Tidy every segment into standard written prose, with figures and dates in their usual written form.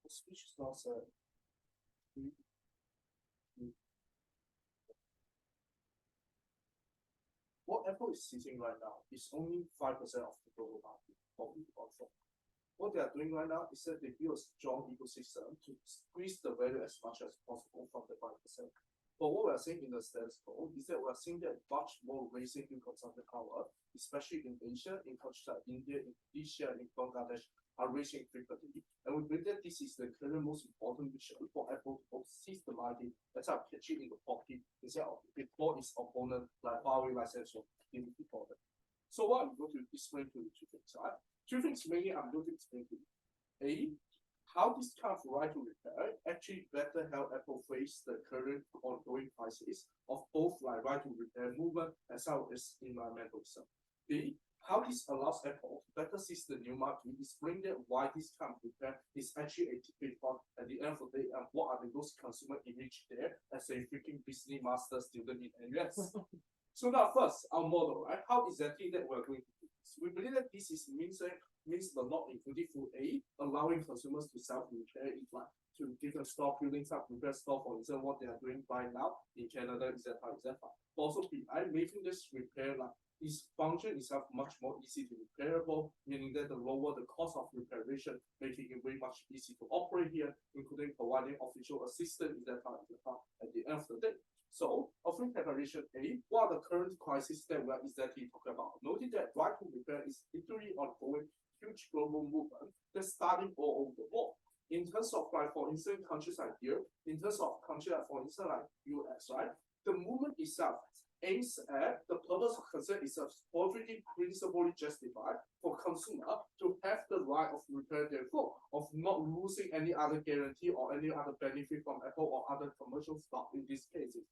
speech is not what Apple is seizing right now is only 5% of the global market for control. What they are doing right now is that they build a strong ecosystem to squeeze the value as much as possible from the 5%. But what we are seeing in the status quo is that we are seeing that much more racing in consumption power, especially in Asia, in countries like India, Indonesia, and Bangladesh, are racing frequently. And we believe that this is the current most important mission for Apple to seize the market and start catching in the pocket instead of before its opponent like Huawei, like Samsung, didn't before them. So what I'm going to explain to you two things, right? Two things mainly I'm going to explain to you. A, how this kind of right to repair actually better help Apple face the current ongoing crisis of both like right to repair movement as well as environmental stuff. B, how this allows Apple to better seize the new market, explain that why this kind of repair is actually a tipping point at the end of the day, and what are those consumer image there as a freaking business master student in NUS. So now first, our model, right? How exactly that we're going to do this? We believe that this is means but not including full A, allowing consumers to self-repair in like to different store buildings up, repair store, for instance, what they are doing right now in Canada, etc. Also BI, making this repair like its function itself much more easy to repairable, meaning that the lower the cost of reparation, making it very much easy to operate here, including providing official assistance, etc. at the end of the day. So, offering preparation A, what are the current crises that we are exactly talking about? Noting that right to repair is literally ongoing huge global movement that's starting all over the world. In terms of like, for instance, countries like here, in terms of countries like, for instance, like US, right? The movement itself aims at the purpose of concern is already principally justified for consumer to have the right of repair their phone, of not losing any other guarantee or any other benefit from Apple or other commercial stock in these cases.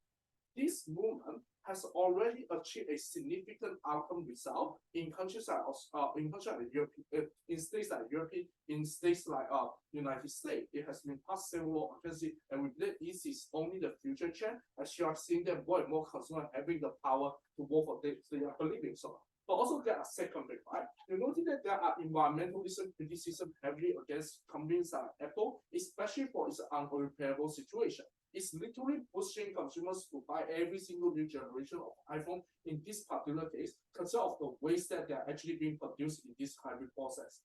This movement has already achieved a significant outcome result in countries like Europe, in states like Europe, in states like United States. It has been passed several occasions, and we believe this is only the future trend, as you are seeing that more and more consumers having the power to vote for this, they are believing so. But also there are second big, right? You notice that there are environmentalism criticism heavily against companies like Apple, especially for its unrepairable situation. It's literally pushing consumers to buy every single new generation of iPhone in this particular case, consider of the waste that they are actually being produced in this hybrid process.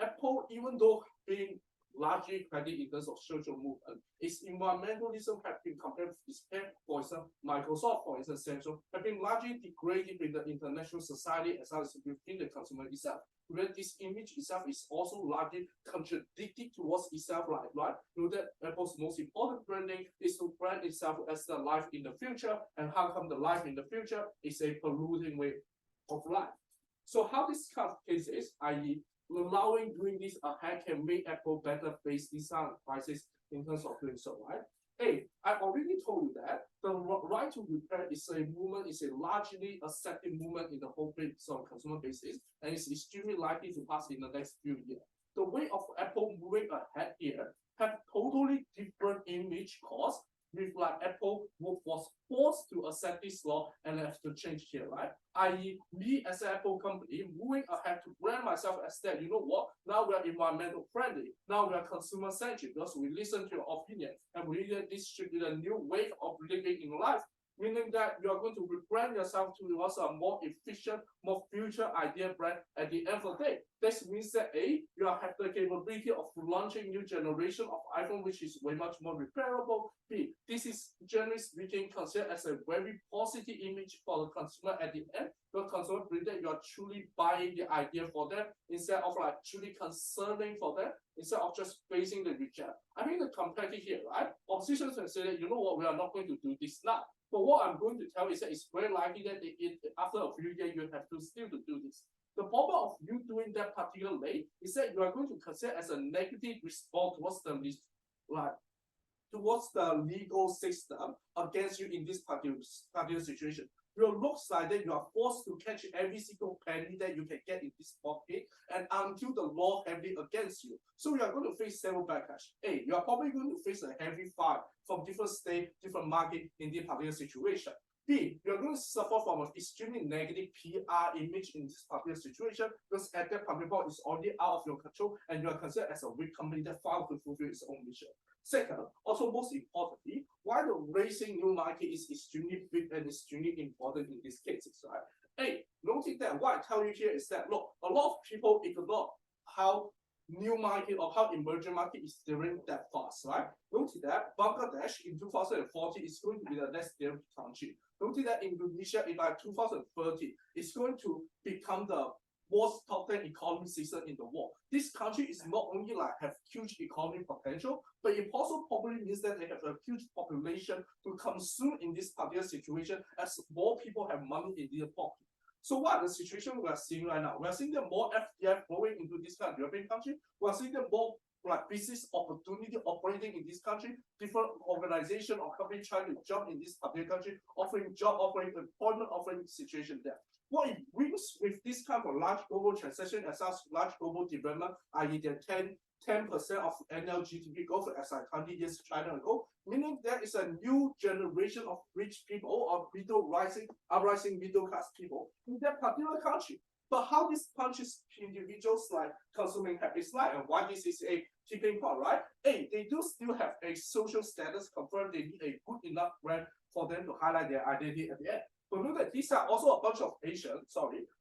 Apple, even though being largely credit in terms of social movement, its environmentalism have been compared with its peer, for example, Microsoft, for instance, Samsung, have been largely degraded in the international society as well as within the consumer itself. Where this image itself is also largely contradicting towards itself, like right? You know that Apple's most important branding is to brand itself as the life in the future, and how come the life in the future is a polluting way of life? So how this kind of case is, i.e., allowing doing this ahead can make Apple better face this kind of crisis in terms of doing so, right? Hey, I already told you that the right to repair is a movement, is a largely accepted movement in the whole base of consumer basis, and it's extremely likely to pass in the next few years. The way of Apple moving ahead here have totally different image costs, with like Apple was forced to accept this law and have to change here, right? I.e., me as an Apple company moving ahead to brand myself as that, you know what? Now we are environmental friendly. Now we are consumer centric because we listen to your opinion, and we believe that this should be the new way of living in life. Meaning that you are going to rebrand yourself towards a more efficient, more future idea brand at the end of the day. This means that A, you have the capability of launching new generation of iPhone, which is way much more repairable. B, this is generally speaking considered as a very positive image for the consumer at the end. The consumer believe that you are truly buying the idea for them instead of like truly concerning for them, instead of just facing the reject. I think the competitive here, right? Opposition can say that, you know what, we are not going to do this now. But what I'm going to tell is that it's very likely that after a few years, you have to still to do this. The problem of you doing that particularly is that you are going to consider as a negative response towards the legal system against you in this particular situation. It looks like that you are forced to catch every single penny that you can get in this pocket, and until the law heavily against you. So you are going to face several backlash. A, you are probably going to face a heavy fine from different state, different market in this particular situation. B, you're going to suffer from an extremely negative PR image in this particular situation because at that particular point is already out of your control and you are considered as a weak company that failed to fulfill its own mission. Second, also most importantly, why the racing new market is extremely big and extremely important in these cases, right? Hey, notice that what I tell you here is that, look, a lot of people ignore how new market or how emerging market is steering that fast, right? Notice that Bangladesh in 2040 is going to be the next developed country. Notice that Indonesia in like 2030 is going to become the world's top 10 economy system in the world. This country is not only like have huge economic potential, but it also probably means that they have a huge population to consume in this particular situation as more people have money in their pocket. So what are the situation we are seeing right now? We are seeing that more FDI flowing into this kind of European country. We are seeing that more like business opportunity operating in this country, different organization or company trying to jump in this particular country, offering job, offering employment, offering situation there. What it brings with this kind of large global transaction as well as large global development, i.e. the 10% of annual GDP growth as like 20 years China ago, meaning there is a new generation of rich people or uprising middle class people in that particular country. But how this punches individuals like consuming habits like, and why this is a tipping point, right? A, they do still have a social status confirmed. They need a good enough brand for them to highlight their identity at the end. But look at these are also a bunch of Asians,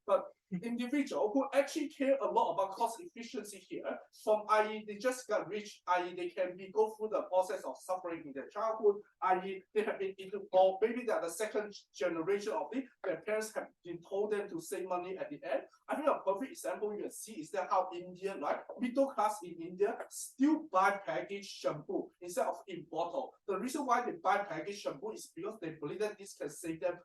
but individuals who actually care a lot about cost efficiency here, from i.e. they just got rich, i.e. they can go through the process of suffering in their childhood, i.e. they have been into, or maybe they're the second generation of it, their parents have been told them to save money at the end. I think a perfect example you can see is that how India, right, middle class in India still buy packaged shampoo instead of in bottle. The reason why they buy packaged shampoo is because they believe that this can save them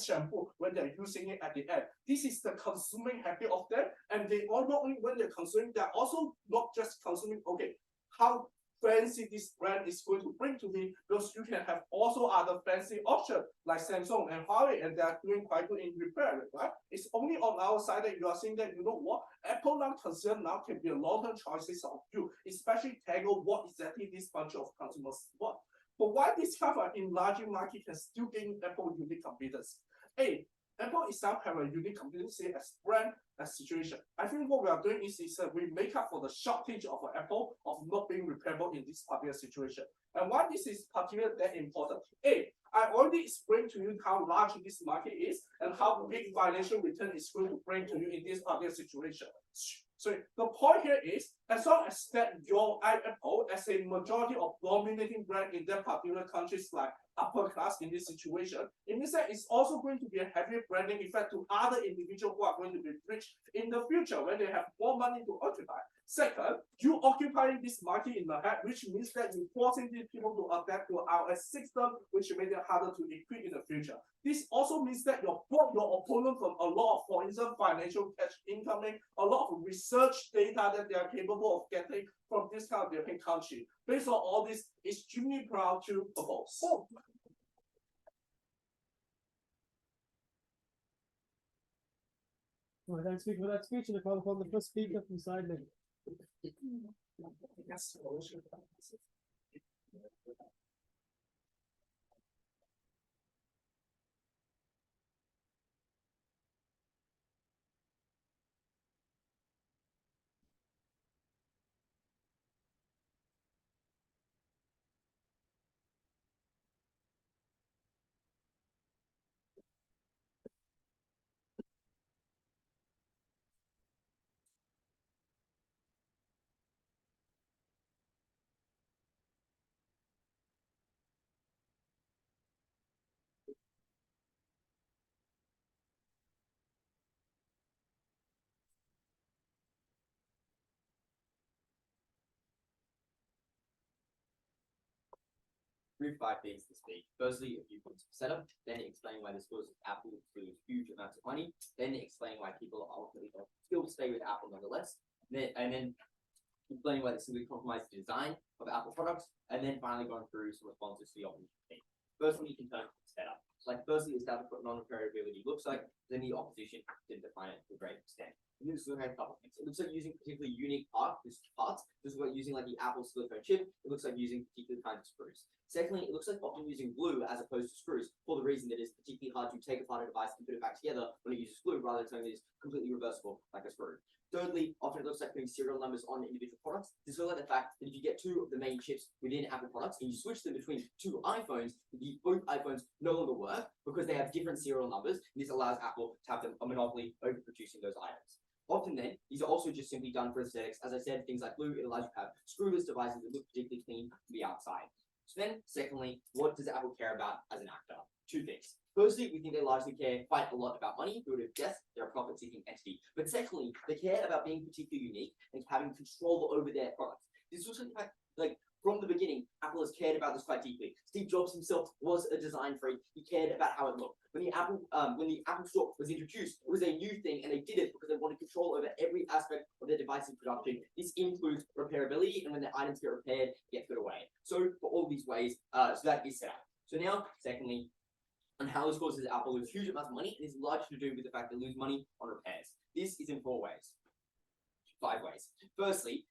shampoo when they're using it at the end. This is the consuming habit of them, and they all not only when they're consuming, they're also not just consuming, okay, how fancy this brand is going to bring to me, because you can have also other fancy options like Samsung and Huawei, and they're doing quite good in repair, right? It's only on our side that you are saying that, you know what, Apple now consider now can be a long-term choices of you, especially tackle what exactly this bunch of consumers want. But why this kind of enlarging market can still gain Apple unique competence? A, Apple itself have a unique competency as brand, as situation. I think what we are doing is we make up for the shortage of Apple of not being repairable in this particular situation. And why this is particularly that important? A, I already explained to you how large this market is and how big financial return is going to bring to you in this particular situation. So the point here is, as long as that your Apple as a majority of dominating brand in that particular countries like upper class in this situation, it means that it's also going to be a heavier branding effect to other individuals who are going to be rich in the future when they have more money to occupy. Second, you occupying this market in the head, which means that you're forcing these people to adapt to our system, which makes it harder to equip in the future. This also means that you block your opponent from a lot of, for instance, financial cash incoming, a lot of research data that they are capable of getting from this kind of European country. Based on all this, extremely proud to propose. Well, thanks for that speech, and I call upon the first speaker from side left. Through 5 things to speak. Firstly, a few points of setup, then explain why this causes Apple to lose huge amounts of money, then explain why people are ultimately still stay with Apple nonetheless, and then explaining why this is compromised the design of Apple products, and then finally going through some responses to the opposition team. First one, you can turn to setup. like firstly establish what non-repairability looks like, then the opposition didn't define it to a great extent. And this looks like a couple of things. It looks like using particularly unique parts. This looks like using like the Apple silicone chip. It looks like using particular kinds of screws. Secondly, it looks like often using glue as opposed to screws for the reason that it's particularly hard to take apart a device and put it back together when it uses glue rather than something that is completely reversible like a screw. Thirdly, often it looks like putting serial numbers on individual products. This looks like the fact that if you get two of the main chips within Apple products and you switch them between two iPhones, both iPhones no longer work because they have different serial numbers, and this allows Apple to have a monopoly over producing those items. Often then, these are also just simply done for aesthetics. As I said, things like glue, it allows you to have screwless devices that look particularly clean from the outside. So then, secondly, what does Apple care about as an actor? Two things. Firstly, we think they largely care quite a lot about money. Who would have guessed they're a profit-seeking entity. But secondly, they care about being particularly unique and having control over their products. This is also the fact, like, from the beginning, Apple has cared about this quite deeply. Steve Jobs himself was a design freak. He cared about how it looked. When the Apple Store was introduced, it was a new thing, and they did it because they wanted control over every aspect of their device's production. This includes repairability, and when the items get repaired, get put away. So for all these ways, so that is set up. So now, secondly, on how this causes Apple lose huge amounts of money, it is largely to do with the fact they lose money on repairs. This is in 4 ways. 5 ways. Firstly,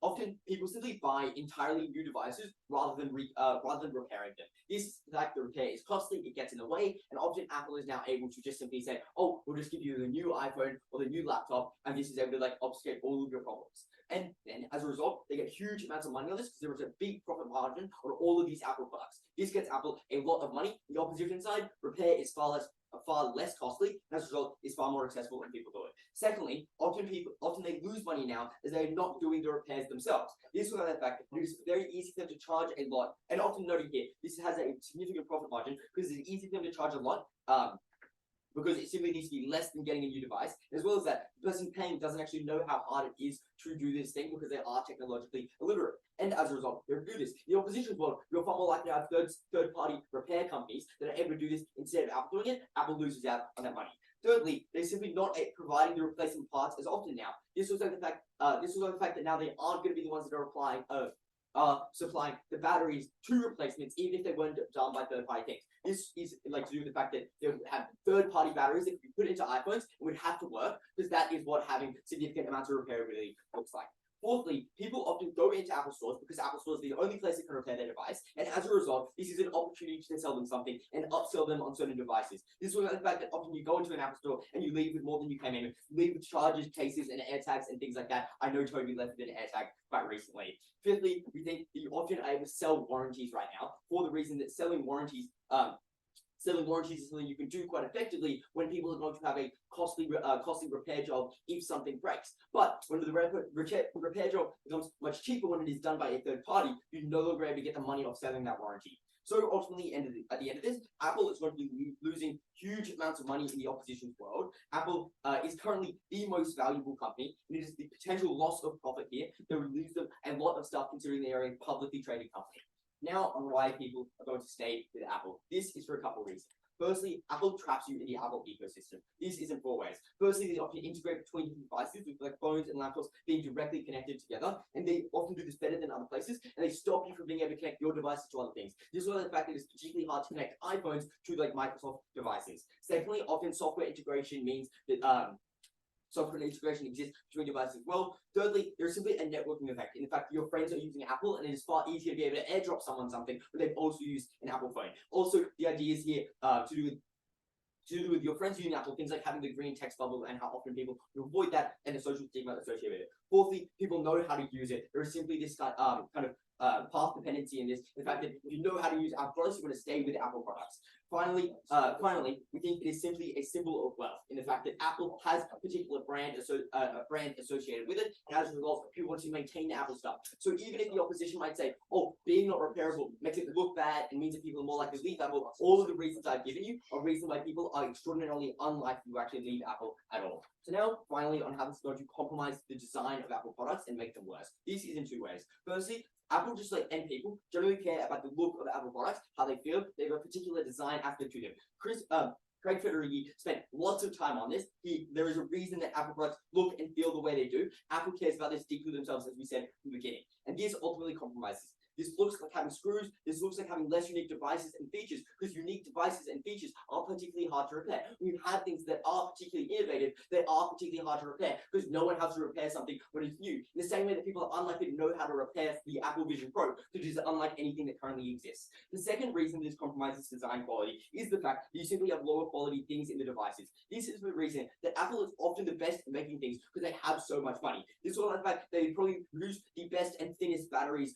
often people simply buy entirely new devices rather than repairing them. This fact the repair is costly, it gets in the way, and often Apple is now able to just simply say, oh, we'll just give you the new iPhone or the new laptop, and this is able to like obfuscate all of your problems. And then as a result, they get huge amounts of money on this because there is a big profit margin on all of these Apple products. This gets Apple a lot of money. The opposition side, repair is far less costly, and as a result, is far more accessible and people do it. Secondly, often they lose money now as they're not doing the repairs themselves. This is the fact that it is very easy for them to charge a lot, and often noting here, this has a significant profit margin because it's easy for them to charge a lot. Because it simply needs to be less than getting a new device, as well as that the person paying doesn't actually know how hard it is to do this thing because they are technologically illiterate. And as a result, they're able to do this. In the opposition's world, you're far more likely to have third-party repair companies that are able to do this instead of Apple doing it. Apple loses out on that money. Thirdly, they're simply not providing the replacement parts as often now. This was like the fact that now they aren't going to be the ones that are supplying the batteries to replacements, even if they weren't done by third-party things. This is like to do with the fact that they would have third-party batteries that could be put into iPhones and would have to work, because that is what having significant amounts of repairability looks like. Fourthly, people often go into Apple stores because Apple stores are the only place that can repair their device, and as a result, this is an opportunity to sell them something and upsell them on certain devices. This is the fact that often you go into an Apple store and you leave with more than you came in. You leave with chargers, cases, and AirTags and things like that. I know Toby left with an AirTag quite recently. Fifthly, we think that you often are able to sell warranties right now for the reason that selling warranties is something you can do quite effectively when people are going to have a costly repair job if something breaks. But when the repair job becomes much cheaper when it is done by a third party, you're no longer able to get the money off selling that warranty. So ultimately, at the end of this, Apple is going to be losing huge amounts of money in the opposition's world. Apple is currently the most valuable company, and it is the potential loss of profit here that will lose them a lot of stuff considering they are a publicly traded company. Now on why people are going to stay with Apple. This is for a couple of reasons. Firstly, Apple traps you in the Apple ecosystem. This is in 4 ways. Firstly, they often integrate between different devices with like phones and laptops being directly connected together, and they often do this better than other places, and they stop you from being able to connect your devices to other things. This is why the fact that it's particularly hard to connect iPhones to like Microsoft devices. Secondly, often software integration means that software integration exists between devices as well. Thirdly, there's simply a networking effect. In fact, your friends are using Apple, and it is far easier to be able to airdrop someone something when they've also used an Apple phone. Also, the idea is here to do with your friends using Apple, things like having the green text bubble and how often people avoid that and the social stigma associated with it. Fourthly, people know how to use it. There is simply this kind of path dependency in this. The fact that if you know how to use Apple products, you're going to stay with Apple products. Finally, we think it is simply a symbol of wealth in the fact that Apple has a particular brand associated with it, and as a result, people want to maintain the Apple stuff. So even if the opposition might say, oh, being not repairable makes it look bad and means that people are more likely to leave Apple, all of the reasons I've given you are reasons why people are extraordinarily unlikely to actually leave Apple at all. So now, finally, on how this is going to compromise the design of Apple products and make them worse. This is in 2 ways. Firstly, Apple, just like any people, generally care about the look of Apple products, how they feel. They have a particular design aspect to them. Craig Federighi spent lots of time on this. There is a reason that Apple products look and feel the way they do. Apple cares about this deeply themselves, as we said from the beginning. And this ultimately compromises This looks like having screws. This looks like having less unique devices and features, because unique devices and features are particularly hard to repair. We've had things that are particularly innovative, that are particularly hard to repair, because no one has to repair something when it's new. In the same way that people are unlikely to know how to repair the Apple Vision Pro, which is unlike anything that currently exists. The second reason this compromises design quality is the fact that you simply have lower quality things in the devices. This is the reason that Apple is often the best at making things, because they have so much money. This is all the fact they probably produce the best and thinnest batteries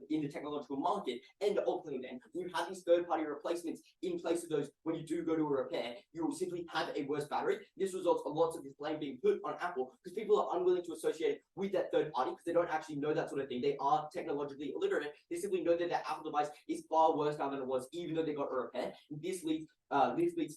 in the technological market, and ultimately then, when you have these third-party replacements in place of those, when you do go to a repair, you will simply have a worse battery. This results in lots of this blame being put on Apple, because people are unwilling to associate it with that third party, because they don't actually know that sort of thing. They are technologically illiterate. They simply know that their Apple device is far worse now than it was, even though they got a repair. This leads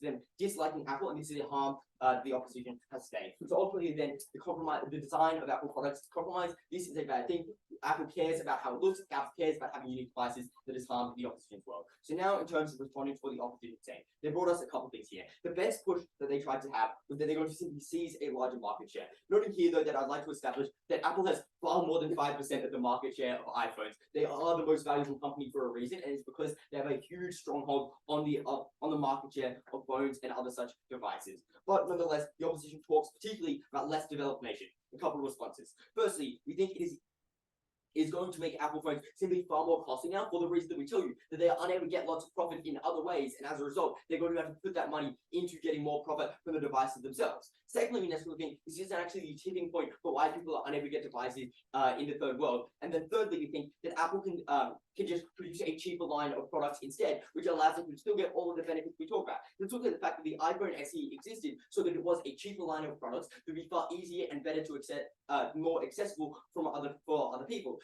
to them disliking Apple, and this is a harm the opposition has stayed. So ultimately then, the design of Apple products is compromised. This is a bad thing. Apple cares about how it looks. Apple cares about having unique devices that has harmed the opposition as well. So now, in terms of responding to what the opposition is saying, they brought us a couple things here. The best push that they tried to have was that they're going to simply seize a larger market share. Noting here, though, that I'd like to establish that Apple has far more than 5% of the market share of iPhones. They are the most valuable company for a reason, and it's because they have a huge stronghold on the market share of phones and other such devices. But nonetheless, the opposition talks particularly about less developed nation. A couple of responses. Firstly, we think it is going to make Apple phones simply far more costly now, for the reason that we tell you, that they are unable to get lots of profit in other ways, and as a result, they're going to have to put that money into getting more profit from the devices themselves. Secondly, we necessarily think this is actually the tipping point for why people are unable to get devices in the third world. And then thirdly, we think that Apple can just produce a cheaper line of products instead, which allows them to still get all of the benefits we talk about. Let's look at the fact that the iPhone SE existed so that it was a cheaper line of products that would be far easier and better to more accessible for other people.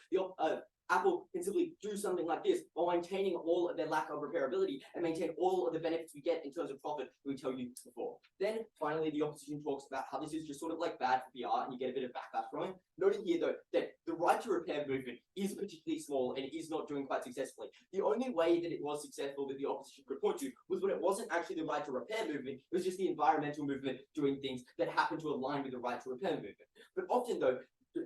Apple can simply do something like this while maintaining all of their lack of repairability and maintain all of the benefits we get in terms of profit that we tell you before. Then finally, the opposition talks about how this is just sort of like bad for PR and you get a bit of backlash from it. Noting here though that the right to repair movement is particularly small and is not doing quite successfully. The only way that it was successful that the opposition could point to was when it wasn't actually the right to repair movement, it was just the environmental movement doing things that happened to align with the right to repair movement. But often though,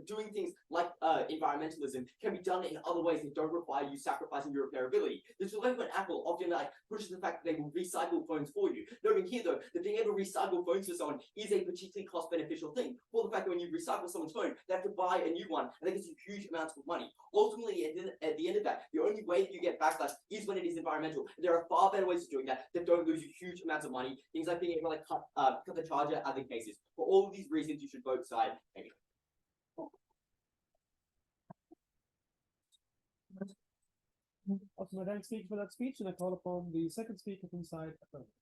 doing things like environmentalism can be done in other ways that don't require you sacrificing your repairability. This is like when Apple often pushes the fact that they will recycle phones for you. Noting here though that being able to recycle phones for someone is a particularly cost beneficial thing. For the fact that when you recycle someone's phone, they have to buy a new one, and that gives you huge amounts of money. Ultimately, at the end of that, the only way that you get backlash is when it is environmental. There are far better ways of doing that don't lose you huge amounts of money. Things like being able to cut the charger, other cases. For all of these reasons, you should vote side. Thank you. I thank speaker for that speech, and I call upon the second speaker from side Affirmative.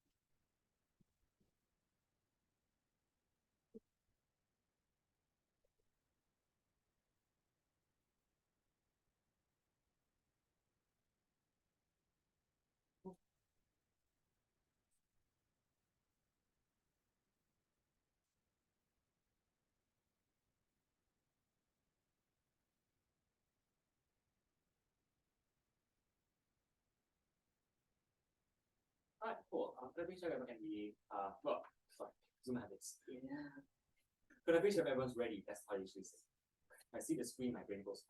Alright, cool. Could I please check if everyone can be sorry, Zoom habits. Yeah. Could I please check if everyone's ready? That's how I usually say. I see the screen, my brain goes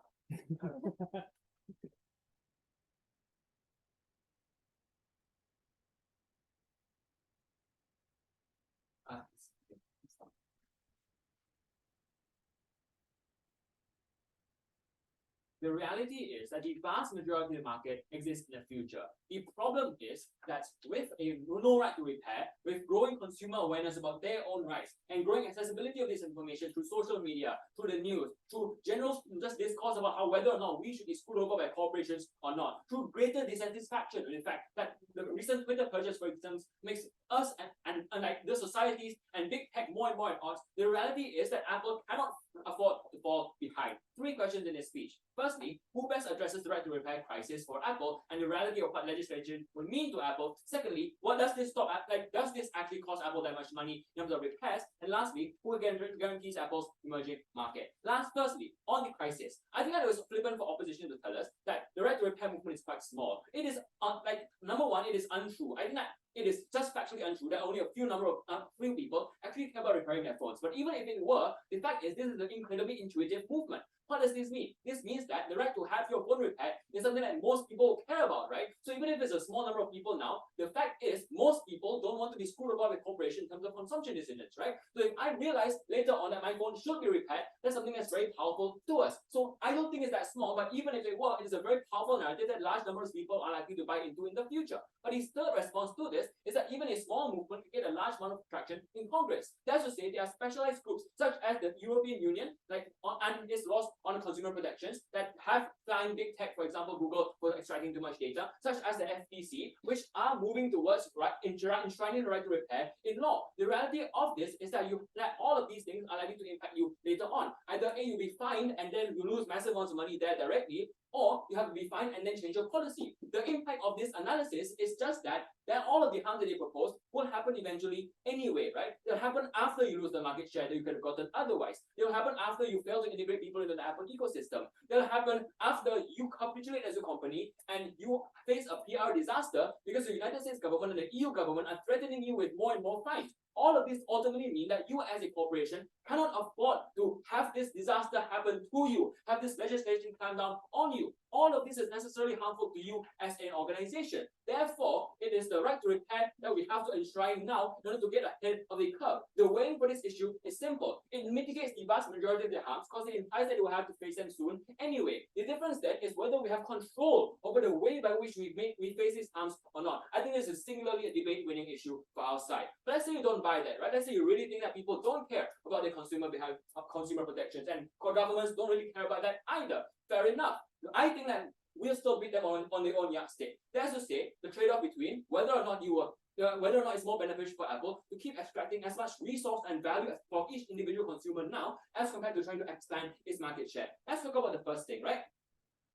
The reality is that the vast majority of the market exists in the future. The problem is that with a no right to repair, with growing consumer awareness about their own rights, and growing accessibility of this information through social media, through the news, through general just discourse about how whether or not we should be screwed over by corporations or not, through greater dissatisfaction in fact that the recent Twitter purchase, for instance, makes us and like the societies and big tech more and more at odds. The reality is that Apple cannot afford to fall behind. 3 questions in this speech. Firstly, who best addresses the right to repair crisis for Apple and the reality of what legislation would mean to Apple? Secondly, what does this stop at? Like, does this actually cost Apple that much money in terms of repairs? And lastly, who again guarantees Apple's emerging market? Firstly, on the crisis, I think that it was flippant for opposition to tell us that the right to repair movement is quite small. It is number one, it is untrue. I think that it is just factually untrue that only a few people actually care about repairing their phones. But even if it were, the fact is this is an incredibly intuitive movement. What does this mean? This means that the right to have your phone repaired is something that most people care about, right? So even if it's a small number of people now, the fact is most people don't want to be screwed over with corporation in terms of consumption decisions, right? So if I realize later on that my phone should be repaired, that's something that's very powerful to us. So I don't think it's that small, but even if it were, it is a very powerful narrative that large numbers of people are likely to buy into in the future. But his third response to this is that even a small movement can get a large amount of traction in Congress. That's to say there are specialized groups such as the European Union, and its laws on consumer protections that have signed big tech, for example, Google, for extracting too much data, such as the FTC, which are moving towards enshrining the right to repair in law. The reality of this is that all of these things are likely to impact you later on. Either A, you'll be fined and then you lose massive amounts of money there directly, or you have to be fined and then change your policy. The impact of this analysis is just that all of the harm that they propose will happen eventually anyway, right? It'll happen after you lose the market share that you could have gotten otherwise. It'll happen after you fail to integrate people into the Apple ecosystem. It'll happen after you capitulate as a company and you face a PR disaster because the United States government and the EU government are threatening you with more and more fines. All of this ultimately mean that you as a corporation cannot afford to have this disaster happen to you, have this legislation come down on you. All of this is necessarily harmful to you as an organization. Therefore, it is the right to repair that we have to enshrine now in order to get ahead of the curve. The way for this issue is simple. It mitigates the vast majority of the harms because it implies that we will have to face them soon anyway. The difference then is whether we have control over the way by which we face these harms or not. I think this is singularly a debate-winning issue for our side. But let's say you don't buy that, right? Let's say you really think that people don't care about the consumer protections and governments don't really care about that either. Fair enough. I think that we'll still beat them on their own yardstick. That's to say, the trade-off between whether or not it's more beneficial for Apple to keep extracting as much resource and value from each individual consumer now as compared to trying to expand its market share. Let's talk about the first thing, right?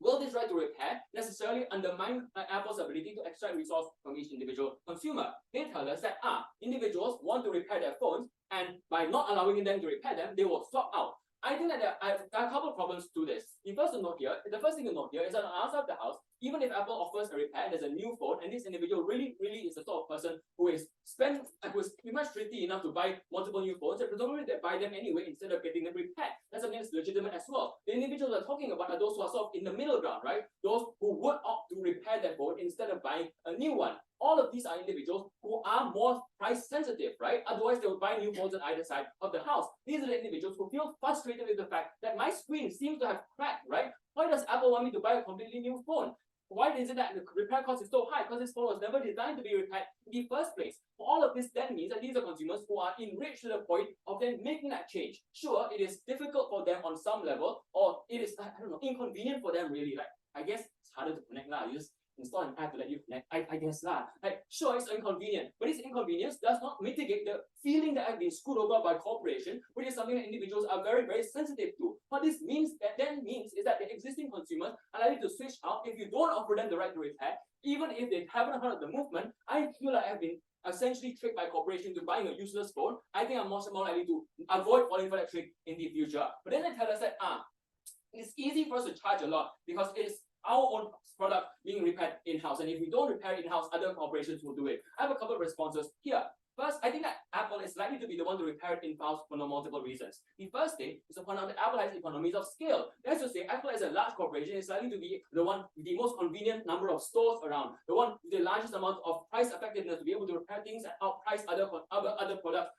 Will this right to repair necessarily undermine Apple's ability to extract resource from each individual consumer? They tell us that individuals want to repair their phones, and by not allowing them to repair them, they will swap out. I think that there are a couple of problems to this. The first thing to note here is that on outside of the house, even if Apple offers a repair, there's a new phone, and this individual really is the sort of person who is pretty much thrifty enough to buy multiple new phones, and presumably they buy them anyway instead of getting them repaired. That's something that's legitimate as well. The individuals we're talking about are those who are sort of in the middle ground, right? Those who would opt to repair their phone instead of buying a new one. All of these are individuals who are more price sensitive, right? Otherwise, they would buy new phones on either side of the house. These are the individuals who feel frustrated with the fact that my screen seems to have cracked, right? Why does Apple want me to buy a completely new phone? Why is it that the repair cost is so high? Because this phone was never designed to be repaired in the first place. All of this then means that these are consumers who are enraged to the point of then making that change. Sure, it is difficult for them on some level, or it is, inconvenient for them really. Like, I guess it's harder to connect now. You just install an app to let you connect. I guess lah. Like, sure, it's inconvenient, but this inconvenience does not mitigate the feeling that I've been screwed over by corporation, which is something that individuals are very, very sensitive to. What this means is that the existing consumers are likely to switch out if you don't offer them the right to repair, even if they haven't heard of the movement. I feel like I've been essentially tricked by corporation to buying a useless phone. I think I'm more likely to avoid falling for that trick in the future. But then they tell us that it's easy for us to charge a lot because it's our own product being repaired in-house, and if we don't repair in-house, other corporations will do it. I have a couple of responses here. First, I think that Apple is likely to be the one to repair it in-house for multiple reasons. The first thing is to point out that Apple has economies of scale. That's to say, Apple as a large corporation is likely to be the one with the most convenient number of stores around, the one with the largest amount of price effectiveness to be able to repair things and outprice other products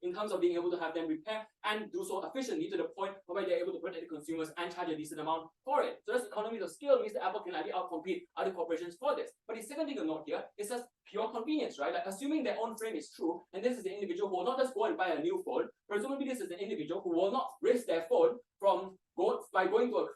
in terms of being able to have them repair and do so efficiently to the point where they're able to protect the consumers and charge a decent amount for it. So that's economies of scale means that Apple can likely outcompete other corporations for this. But the second thing to note here is just pure convenience, right? Like, assuming their own frame is true, and this is the individual who will not just go and buy a new phone, presumably this is the individual who will not risk their phone by going to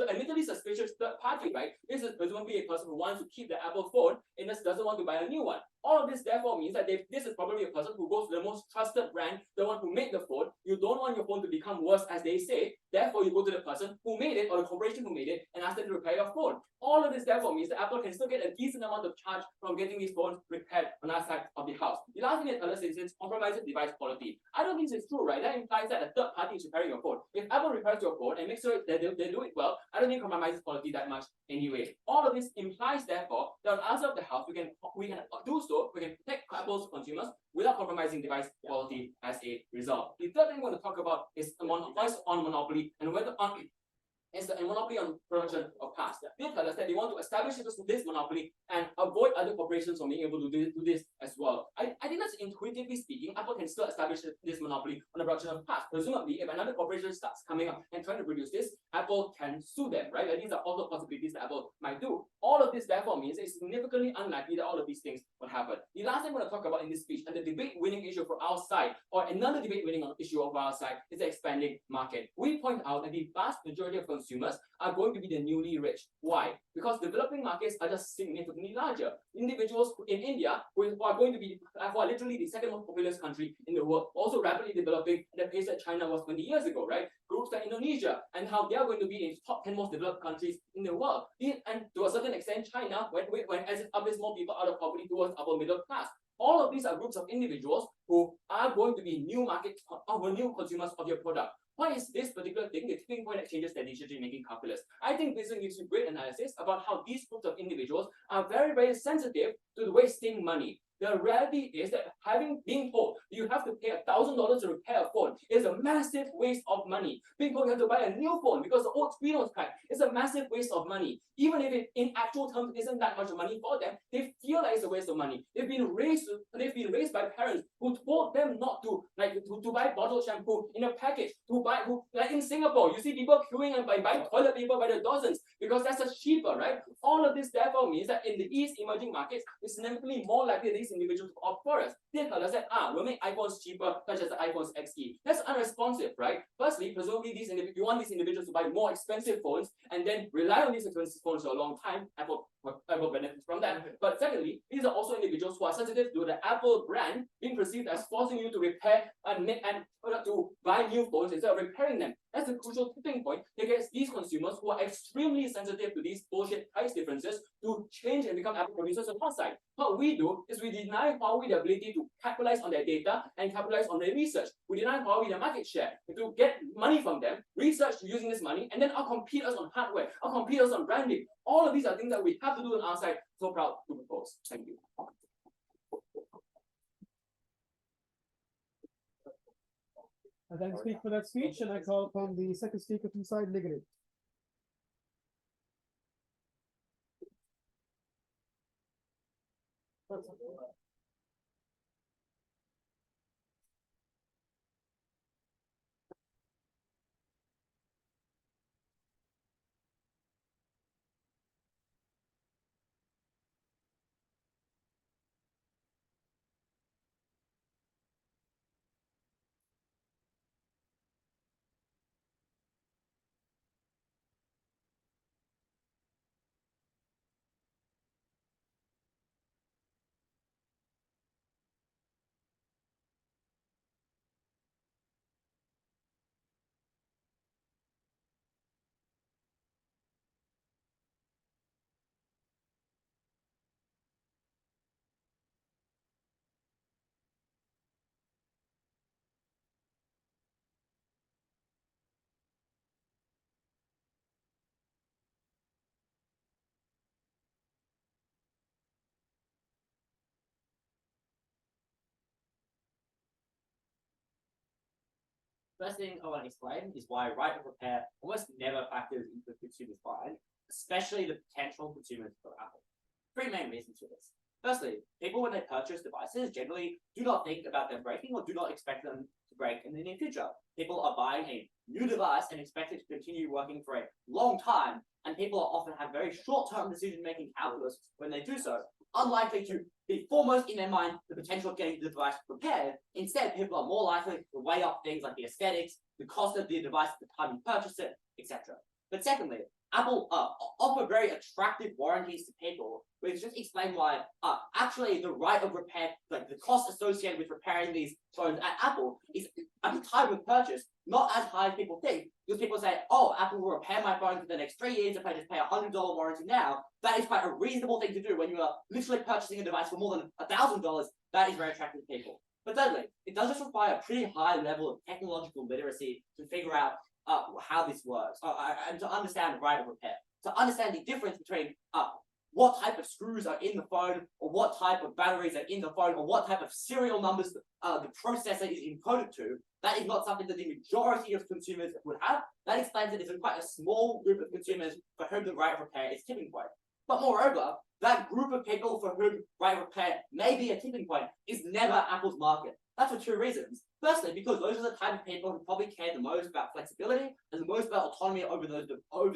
admittedly suspicious third party, right? This is presumably a person who wants to keep the Apple phone and just doesn't want to buy a new one. All of this therefore means that this is probably a person who goes to the most trusted brand, the one who made the phone. You don't want your phone to become worse, as they say. Therefore, you go to the person who made it or the corporation who made it and ask them to repair your phone. All of this therefore means that Apple can still get a decent amount of charge from getting these phones repaired on our side of the house. The last thing that tells us is it compromises device quality. I don't think this is true, right? That implies that a third party is repairing your phone. If Apple repairs your phone and makes sure that they do it well, I don't think it compromises quality that much anyway. All of this implies therefore that on our side of the house we can do so. We can protect Apple's consumers without compromising device quality as a result. The third thing we want to talk about is on monopoly and whether It's the monopoly on production of cars. They tell us that they want to establish this monopoly and avoid other corporations from being able to do this as well. I think that's intuitively speaking, Apple can still establish this monopoly on the production of cars. Presumably, if another corporation starts coming up and trying to produce this, Apple can sue them, right? Like, these are also possibilities that Apple might do. All of this therefore means it's significantly unlikely that all of these things will happen. The last thing I'm going to talk about in this speech, and the debate-winning issue for our side, or another debate-winning issue of our side, is the expanding market. We point out that the vast majority of consumers are going to be the newly rich. Why? Because developing markets are just significantly larger. Individuals in India who are going to be, who are literally the second most populous country in the world, also rapidly developing at the pace that China was 20 years ago, right? Groups like Indonesia, and how they are going to be in top 10 most developed countries in the world. And to a certain extent, China, when as it uplifts more people out of poverty towards upper middle class. All of these are groups of individuals who are going to be new market, new consumers of your product. Why is this particular thing the tipping point that changes their decision-making calculus? I think Vincent gives you great analysis about how these groups of individuals are very, very sensitive to wasting money. The reality is that being told you have to pay $1,000 to repair a phone is a massive waste of money. Being told you have to buy a new phone because the old screen was cracked is a massive waste of money. Even if it in actual terms isn't that much money for them, they feel like it's a waste of money. They've been raised by parents who told them not to buy bottled shampoo in a package, like in Singapore, you see people queuing and buying toilet paper by the dozens because that's just cheaper, right? All of this therefore means that in the East emerging markets, it's significantly more likely these individuals to opt for us. They tell us that we'll make iPhones cheaper, such as the iPhones XE. That's unresponsive, right? Firstly, presumably you want these individuals to buy more expensive phones and then rely on these expensive phones for a long time. Apple benefits from that. But secondly, these are also individuals who are sensitive to the Apple brand being perceived as forcing you to repair and to buy new phones instead of repairing them. That's a crucial tipping point that gets these consumers who are extremely sensitive to these bullshit price differences to change and become Apple producers on our side. What we do is we deny Huawei the ability to capitalize on their data and capitalize on their research. We deny Huawei the market share to get money from them, research using this money, and then outcompete us on hardware, outcompete us on branding. All of these are things that we have to do on our side. So proud to propose. Thank you. I then speak for that speech, and I call upon the second speaker from side negative. First thing I want to explain is why right of repair almost never factors into the consumer's mind, especially the potential consumers for Apple. Three main reasons for this. Firstly, people when they purchase devices generally do not think about them breaking or do not expect them to break in the near future. People are buying a new device and expect it to continue working for a long time, and people often have very short-term decision-making calculus when they do so, unlikely to be foremost in their mind the potential of getting the device repaired. Instead, people are more likely to weigh up things like the aesthetics, the cost of the device at the time you purchase it, etc. But secondly, Apple offer very attractive warranties to people, which just explain why actually the right of repair, like the cost associated with repairing these phones at Apple is at the time of purchase not as high as people think. Because people say, oh, Apple will repair my phone for the next 3 years if I just pay $100 warranty now. That is quite a reasonable thing to do when you are literally purchasing a device for more than $1,000. That is very attractive to people. But thirdly, it does just require a pretty high level of technological literacy to figure out how this works, and to understand right of repair, to understand the difference between what type of screws are in the phone, or what type of batteries are in the phone, or what type of serial numbers the processor is encoded to. That is not something that the majority of consumers would have. That explains that there's quite a small group of consumers for whom the right of repair is tipping point. But moreover, that group of people for whom right of repair may be a tipping point is never Apple's market. That's for two reasons. Firstly, because those are the type of people who probably care the most about flexibility and the most about autonomy over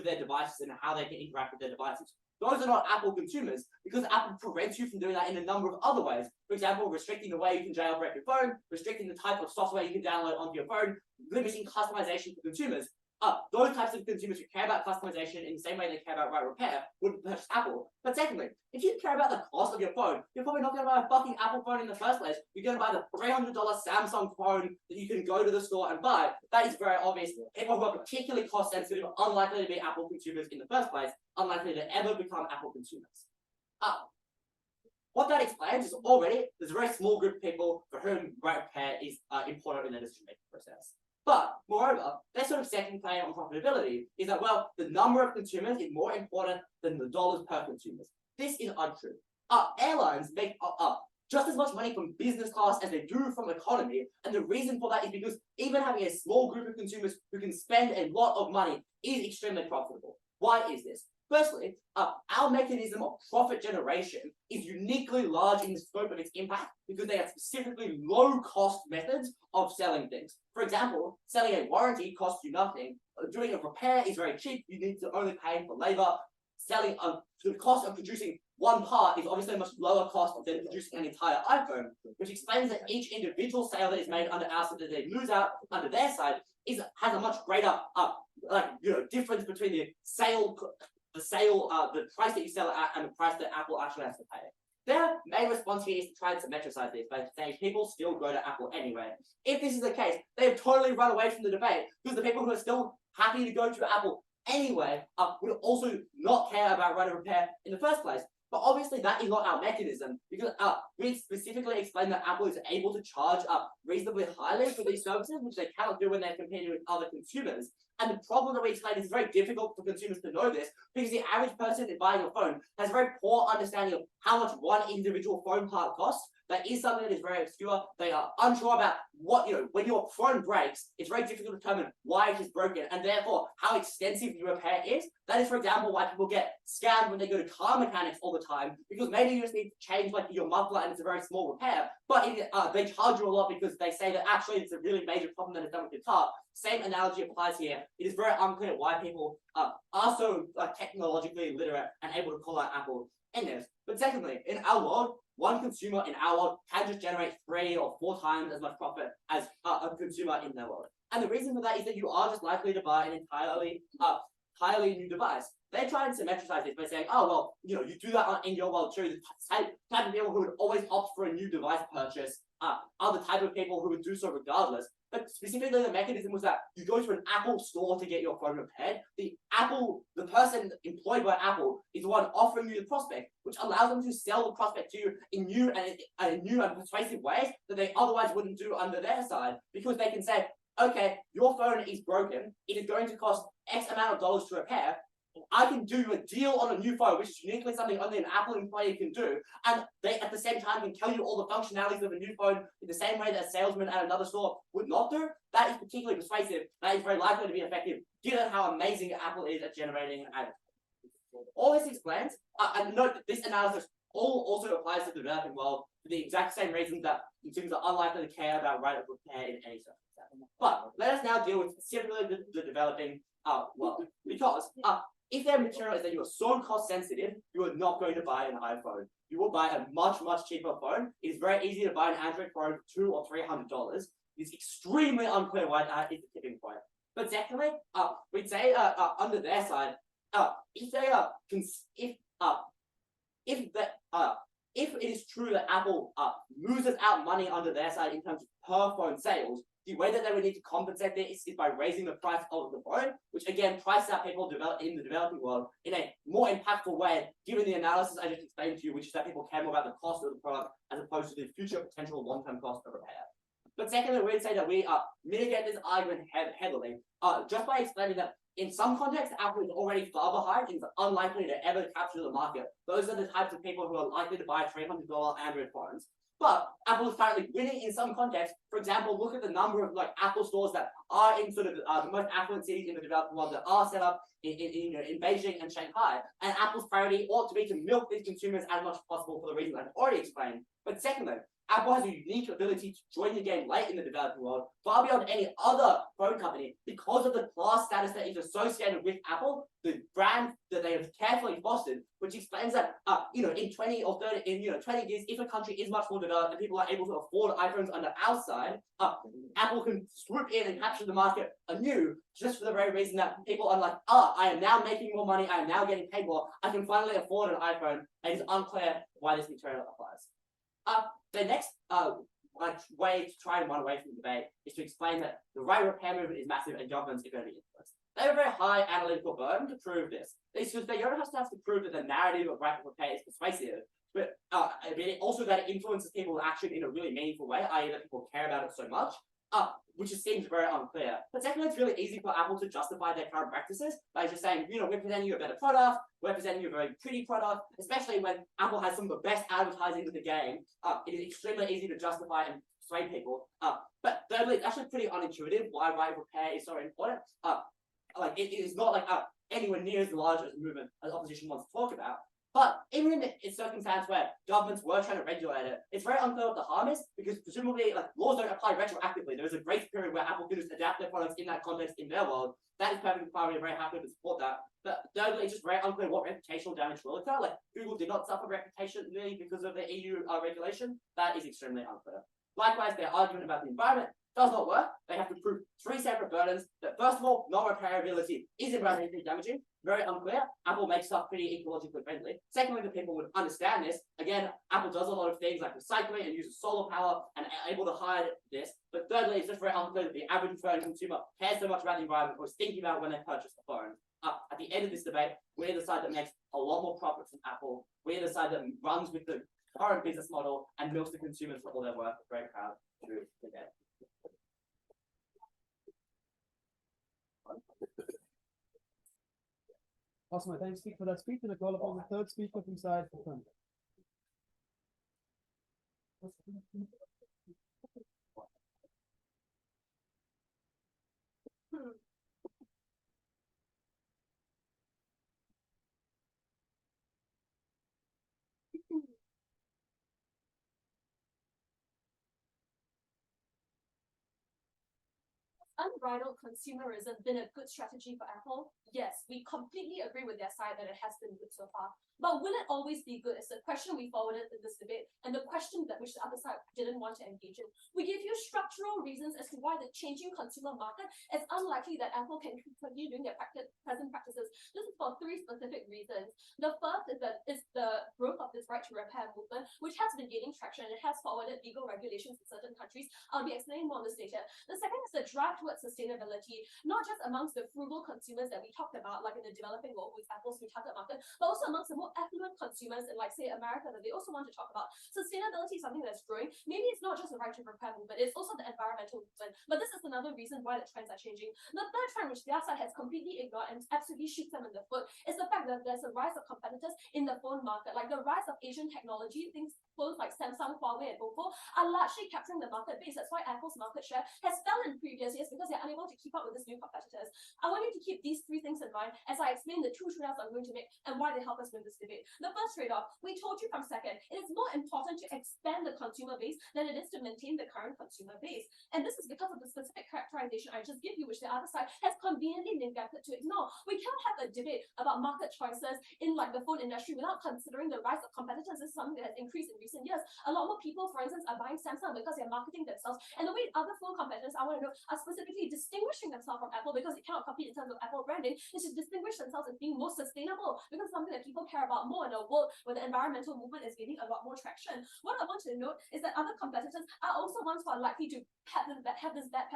their devices and how they can interact with their devices. Those are not Apple consumers, because Apple prevents you from doing that in a number of other ways. For example, restricting the way you can jailbreak your phone, restricting the type of software you can download onto your phone, limiting customization for consumers. Those types of consumers who care about customization in the same way they care about right repair wouldn't purchase Apple. But secondly, if you care about the cost of your phone, you're probably not going to buy a fucking Apple phone in the first place. You're going to buy the $300 Samsung phone that you can go to the store and buy. That is very obvious. People who are particularly cost sensitive are unlikely to be Apple consumers in the first place, unlikely to ever become Apple consumers. What that explains is already there's a very small group of people for whom right repair is important in the decision-making process. But moreover, their sort of second claim on profitability is that, well, the number of consumers is more important than the dollars per consumers. This is untrue. Airlines make just as much money from business class as they do from economy, and the reason for that is because even having a small group of consumers who can spend a lot of money is extremely profitable. Why is this? Firstly, our mechanism of profit generation is uniquely large in the scope of its impact because they are specifically low-cost methods of selling things. For example, selling a warranty costs you nothing. Doing a repair is very cheap. You need to only pay for labor. Selling the cost of producing one part is obviously a much lower cost than producing an entire iPhone, which explains that each individual sale that is made under our side that they lose out under their side has a much greater difference between the price that you sell it at and the price that Apple actually has to pay. Their main response here is to try and symmetricize this by saying people still go to Apple anyway. If this is the case, they've totally run away from the debate because the people who are still happy to go to Apple anyway would also not care about right of repair in the first place. But obviously that is not our mechanism because we specifically explained that Apple is able to charge reasonably highly for these services, which they cannot do when they're competing with other consumers. And the problem that we explained is very difficult for consumers to know this because the average person buying a phone has a very poor understanding of how much one individual phone part costs. That is something that is very obscure. They are unsure about what, when your phone breaks, it's very difficult to determine why it is broken and therefore how extensive your repair is. That is, for example, why people get scammed when they go to car mechanics all the time because maybe you just need to change your muffler and it's a very small repair, but they charge you a lot because they say that actually it's a really major problem that is done with your car. Same analogy applies here. It is very unclear why people are so technologically literate and able to call out Apple in this. But secondly, in our world, one consumer in our world can just generate 3 or 4 times as much profit as a consumer in their world. And the reason for that is that you are just likely to buy an entirely new device. They try and symmetricize this by saying, oh, well, you do that in your world too. The type of people who would always opt for a new device purchase are the type of people who would do so regardless. But specifically, the mechanism was that you go to an Apple store to get your phone repaired. The person employed by Apple is the one offering you the prospect, which allows them to sell the prospect to you in new and persuasive ways that they otherwise wouldn't do under their side, because they can say, okay, your phone is broken. It is going to cost X amount of dollars to repair. I can do you a deal on a new phone, which is uniquely something only an Apple employee can do, and they at the same time can tell you all the functionalities of a new phone in the same way that a salesman at another store would not do. That is particularly persuasive. That is very likely to be effective, given how amazing Apple is at generating advertising. All this explains, and note that this analysis also applies to the developing world for the exact same reasons that consumers are unlikely to care about right of repair in any circumstance. But let us now deal with specifically the developing world, because if their material is that you are so cost sensitive, you are not going to buy an iPhone. You will buy a much, much cheaper phone. It is very easy to buy an Android phone for $200 or $300. It's extremely unclear why that is the tipping point. But secondly, we'd say under their side, if it is true that Apple loses out money under their side in terms of per phone sales, the way that they would need to compensate this is by raising the price of the phone, which again prices out people in the developing world in a more impactful way, given the analysis I just explained to you, which is that people care more about the cost of the product as opposed to the future potential long-term cost of repair. But secondly, we'd say that we mitigate this argument heavily just by explaining that in some contexts, Apple is already far behind and is unlikely to ever capture the market. Those are the types of people who are likely to buy $300 Android phones. But Apple is currently winning in some contexts. For example, look at the number of Apple stores that are in sort of the most affluent cities in the developed world that are set up in Beijing and Shanghai. And Apple's priority ought to be to milk these consumers as much as possible for the reasons I've already explained. But secondly, Apple has a unique ability to join the game late in the developing world, far beyond any other phone company, because of the class status that is associated with Apple, the brand that they have carefully fostered, which explains that, in 20 or 30, in 20 years, if a country is much more developed and people are able to afford iPhones under our side, Apple can swoop in and capture the market anew, just for the very reason that people are like, I am now making more money, I am now getting paid more, I can finally afford an iPhone, and it's unclear why this material applies. The next way to try and run away from the debate is to explain that the right repair movement is massive and governments are going to be influenced. They have a very high analytical burden to prove this. It's just they don't have to prove that the narrative of right repair is persuasive, but also that it influences people's action in a really meaningful way, i.e. that people care about it so much, which just seems very unclear. But secondly, it's really easy for Apple to justify their current practices by just saying, we're presenting you a better product, we're presenting you a very pretty product, especially when Apple has some of the best advertising in the game. It is extremely easy to justify and persuade people. But thirdly, it's actually pretty unintuitive why right repair is so important. It is not anywhere near as large as a movement as opposition wants to talk about. But even in a circumstance where governments were trying to regulate it, it's very unclear what the harm is, because presumably laws don't apply retroactively. There's a grace period where Apple can just adapt their products in that context in their world. That is perfectly fine. We're very happy to support that. But thirdly, it's just very unclear what reputational damage will occur. Google did not suffer reputationally because of the EU regulation. That is extremely unclear. Likewise, their argument about the environment does not work. They have to prove three separate burdens. That first of all, non-repairability is environmentally damaging. Very unclear. Apple makes stuff pretty ecologically friendly. Secondly, the people would understand this. Again, Apple does a lot of things like recycling and uses solar power and are able to hide this. But thirdly, it's just very unclear that the average phone consumer cares so much about the environment or is thinking about when they purchase the phone. At the end of this debate, we're the side that makes a lot more profits than Apple. We're the side that runs with the current business model and milks the consumers for all their work. We're very proud to do that. Awesome, I thank you for that speech, and I call upon the third speaker from side for Frang. Unbridled consumerism been a good strategy for Apple? Yes, we completely agree with their side that it has been good so far. But will it always be good is the question we forwarded in this debate, and the question that which the other side didn't want to engage in. We give you structural reasons as to why the changing consumer market is unlikely that Apple can continue doing their present practices. This is for three specific reasons. The first is the growth of this right to repair movement, which has been gaining traction and it has forwarded legal regulations in certain countries. I'll be explaining more on this later. The second is the drive towards sustainability, not just amongst the frugal consumers that we talked about, like in the developing world with Apple's new target market, but also amongst the more affluent consumers in, say, America, that they also want to talk about. Sustainability is something that's growing. Maybe it's not just the right to repair movement, it's also the environmental movement. But this is another reason why the trends are changing. The third trend, which the other side has completely ignored and absolutely shoots them in the foot, is the fact that there's a rise of competitors in the phone market. Like the rise of Asian technology, things phones like Samsung, Huawei, and Oppo are largely capturing the market base. That's why Apple's market share has fell in previous years, because they're unable to keep up with these new competitors. I want you to keep these three things in mind as I explain the two trade-offs I'm going to make and why they help us win this debate. The first trade-off, we told you from second, it is more important to expand the consumer base than it is to maintain the current consumer base. And this is because of the specific characterization I just give you, which the other side has conveniently neglected to ignore. We can't have a debate about market choices in the phone industry without considering the rise of competitors. This is something that has increased in recent years. A lot more people, for instance, are buying Samsung because they're marketing themselves. And the way other phone competitors, I want to know, are specifically distinguishing themselves from Apple, because they cannot compete in terms of Apple branding, is to distinguish themselves as being more sustainable, because it's something that people care about more in a world where the environmental movement is gaining a lot more traction. What I want to note is that other competitors are also ones who are likely to have this bad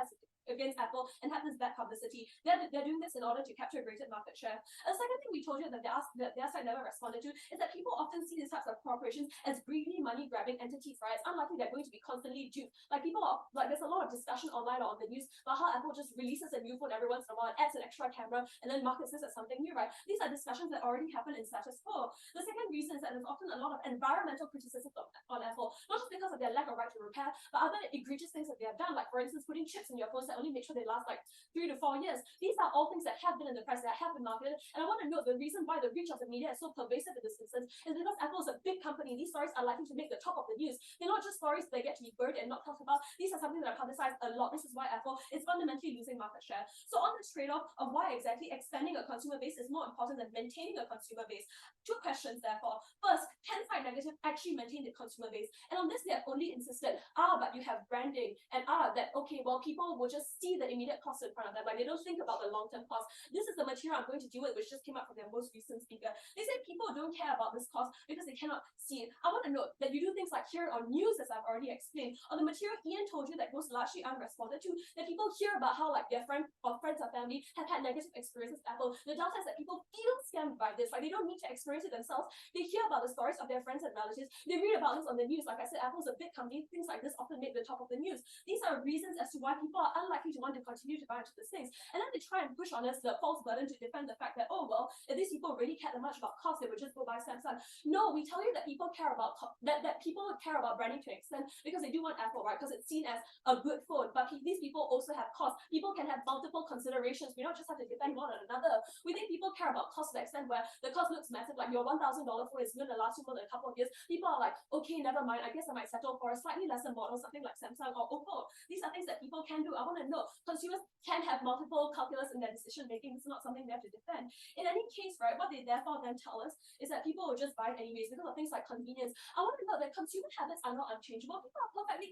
against Apple and have this bad publicity. They're doing this in order to capture greater market share. A second thing we told you that their side never responded to is that people often see these types of corporations as greedy, money-grabbing entities, right? It's unlikely they're going to be constantly duped. Like people are, like there's a lot of discussion online or on the news about how Apple just releases a new phone every once in a while, adds an extra camera, and then markets this as something new, right? These are discussions that already happen in status quo. The second reason is that there's often a lot of environmental criticism on Apple, not just because of their lack of right to repair, but other egregious things that they have done, like for instance, putting chips in your phones that only make sure they last like 3 to 4 years. These are all things that have been in the press, that have been marketed, and I want to note the reason why the reach of the media is so pervasive in this instance is because Apple is a big company. These stories are likely to make the top of the news. They're not just stories that get to be buried and not talked about. These are something that are publicized a lot. This is why Apple is fundamentally losing market share. So on this trade-off of why exactly expanding a consumer base is more important than maintaining a consumer base, two questions therefore. First, can Site Negative actually maintain the consumer base? And on this, they have only insisted, but you have branding, and that, okay, well, people will just see the immediate cost in front of them. Like, they don't think about the long-term cost. This is the material I'm going to deal with, which just came out from their most recent speaker. They say people don't care about this cost because they cannot see it. I want to note that you do things like hear on news, as I've already explained. On the material Ian told you that goes largely unresponded to, that people hear about how like their friends or family have had negative experiences with Apple. The data is that people feel scammed by this. Like, they don't need to experience it themselves. They hear about the stories of their friends and relatives. They read about this on the news. Like I said, Apple's a big company. Things like this often make the top of the news. These are reasons as to why people are unlikely to want to continue to buy into these things. And then they try and push on us the false burden to defend the fact that, oh, well, if these people really cared that much about cost, they would just go buy Samsung. No, we tell you that people care about that people care about branding to an extent because they do want Apple, right? Because it's seen as a good phone. But these people also have cost. People can have multiple considerations. We don't just have to defend one or another. We think people care about cost to the extent where the cost looks massive, like your $1,000 phone is going to last you more than a couple of years. People are like, okay, never mind. I guess I might settle for a slightly lesser model, something like Samsung or Oppo. These are things that people can do. I want to know consumers can have multiple calculus in their decision making. It's not something they have to defend. In any case, right, what they therefore then tell us is that people will just buy it anyways because of things like convenience. I want to know that consumer habits are not unchangeable. People are perfectly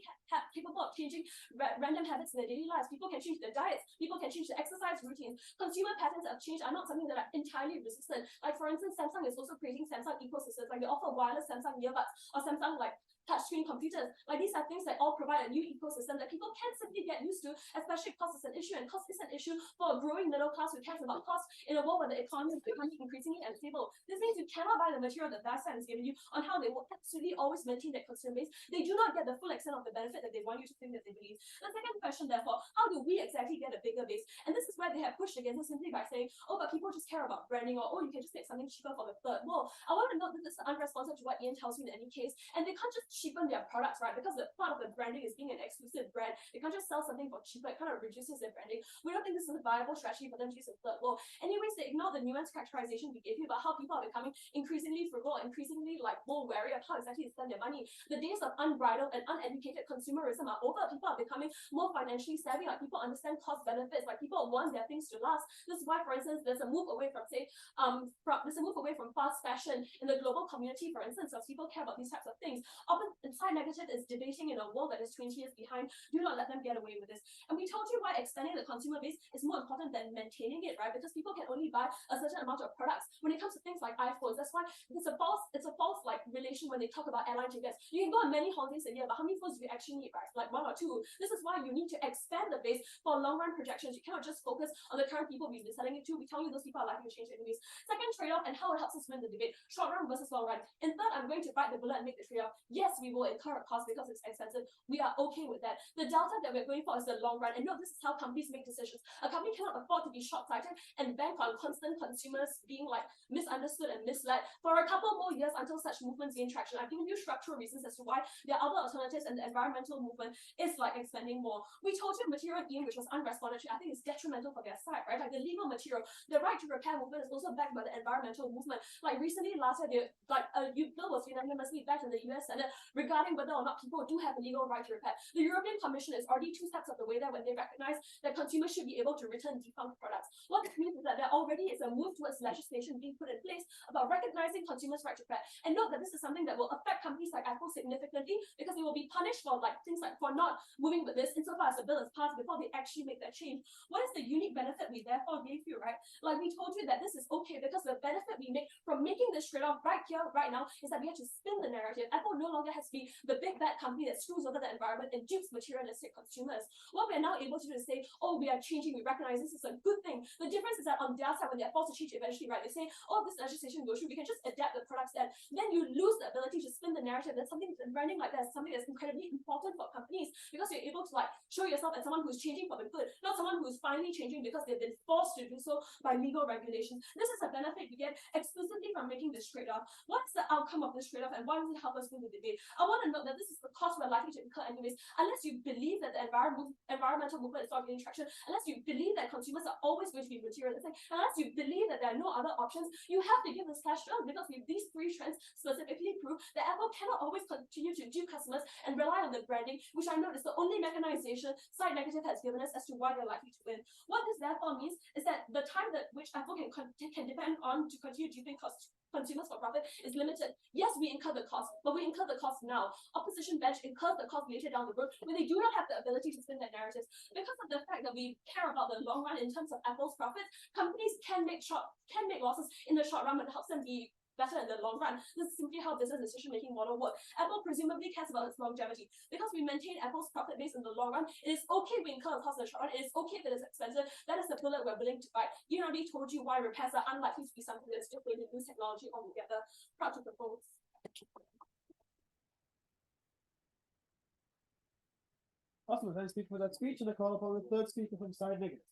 capable of changing random habits in their daily lives. People can change their diets. People can change their exercise routines. Consumer patterns of change are not something that are entirely resistant. Like for instance, Samsung is also creating Samsung ecosystems. Like they offer wireless Samsung earbuds or Samsung like touchscreen computers. Like these are things that all provide a new ecosystem that people can simply get used to, especially if cost is an issue, and cost is an issue for a growing middle class who cares about cost in a world where the economy is becoming increasingly unstable. This means you cannot buy the material that their side is giving you on how they will absolutely always maintain that consumer base. They do not get the full extent of the benefit that they want you to think that they believe. The second question, therefore, how do we exactly get a bigger base? And this is where they have pushed against us simply by saying, oh, but people just care about branding, or oh, you can just make something cheaper for the third world. I want to note that this is unresponsive to what Ian tells you in any case, and they can't just cheapen their products, right? Because the part of the branding is being an exclusive brand. They can't just sell something for cheaper. It kind of reduces their branding. We don't think this is a viable strategy for them to use in third world. Anyways, they ignore the nuanced characterization we gave you about how people are becoming increasingly frugal, increasingly like more wary of how exactly to spend their money. The days of unbridled and uneducated consumerism are over. People are becoming more financially savvy. Like people understand cost benefits. Like people want their things to last. This is why, for instance, there's a move away from fast fashion in the global community, for instance, because people care about these types of things. Often, Site Negative is debating in a world that is 20 years behind. Do not let them get away with this. And we told you why expanding the consumer base is more important than maintaining it, right? Because people can only buy a certain amount of products. When it comes to things like iPhones, that's why it's a false like relation when they talk about airline tickets. You can go on many holidays a year, but how many phones do you actually need, right? Like one or two. This is why you need to expand the base for long run projections. You cannot just focus on the current people we've been selling it to. We tell you those people are likely to change anyways. Second trade-off and how it helps us win the debate: short run versus long run. And third, I'm going to bite the bullet and make the trade-off. Yes, we will incur a cost because it's expensive. We are okay with that. The delta that we're going for is the long run. And no, this is how companies make decisions. A company cannot afford to be short-sighted and bank on constant consumers being like misunderstood and misled for a couple more years until such movements gain traction. I've given you structural reasons as to why there are other alternatives, and the environmental movement is like expanding more. We told you material Ian, which was unresponded to, I think is detrimental for their side, right? Like the legal material, the right to repair movement is also backed by the environmental movement. Like recently, last year, bill was unanimously backed in the US Senate regarding whether or not people do have a legal right to repair. The European Commission is already 2 steps of the way there when they recognize that consumers should be able to return defunct products. What this means is that there already is a move towards legislation being put in place about recognizing consumers' right to repair. And note that this is something that will affect companies like Apple significantly because they will be punished for like things like for not moving with this insofar as the bill is passed before they actually make that change. What is the unique benefit we therefore gave you, right? Like we told you that this is okay because the benefit we make from making this trade-off right here, right now, is that we have to spin the narrative. Apple no longer has to be the big bad company that screws over the environment and dupes materialistic consumers. What we are now able to do is say, oh, we are changing, we recognize this is a good thing. The difference is that on their side, when they're forced to change eventually, right, they say, oh, this legislation goes through, we can just adapt the products there. Then you lose the ability to spin the narrative that something branding like that is something that's incredibly important for companies, because you're able to like show yourself as someone who's changing for the good, not someone who's finally changing because they've been forced to do so by legal regulations. This is a benefit you get exclusively from making this trade-off. What is the outcome of this trade-off, and why does it help us win the debate? I want to note that this is the cost we're likely to incur anyways, unless you believe that the environmental movement is not getting traction, unless you believe that consumers are always going to be materialistic, unless you believe that there are no other options, you have to give this cash down, because with these three trends specifically prove that Apple cannot always continue to dupe customers and rely on the branding, which I know is the only mechanization Site Negative has given us as to why they're likely to win. What this therefore means is that the time that which Apple can depend on to continue duping consumers for profit is limited. Yes, we incur the cost, but we incur the cost now. Opposition bench incurs the cost later down the road when they do not have the ability to spin their narratives. Because of the fact that we care about the long run in terms of Apple's profits, companies can make losses in the short run, but it helps them be better in the long run. This is simply how business decision-making model works. Apple presumably cares about its longevity. Because we maintain Apple's profit base in the long run, it is okay we incur a cost in the short run, it is okay that it's expensive. That is the bullet we're willing to fight. You already told you why repairs are unlikely to be something that's just going to use technology altogether. Proud to propose. Awesome, thanks for that speech, and I call upon the third speaker from side negative.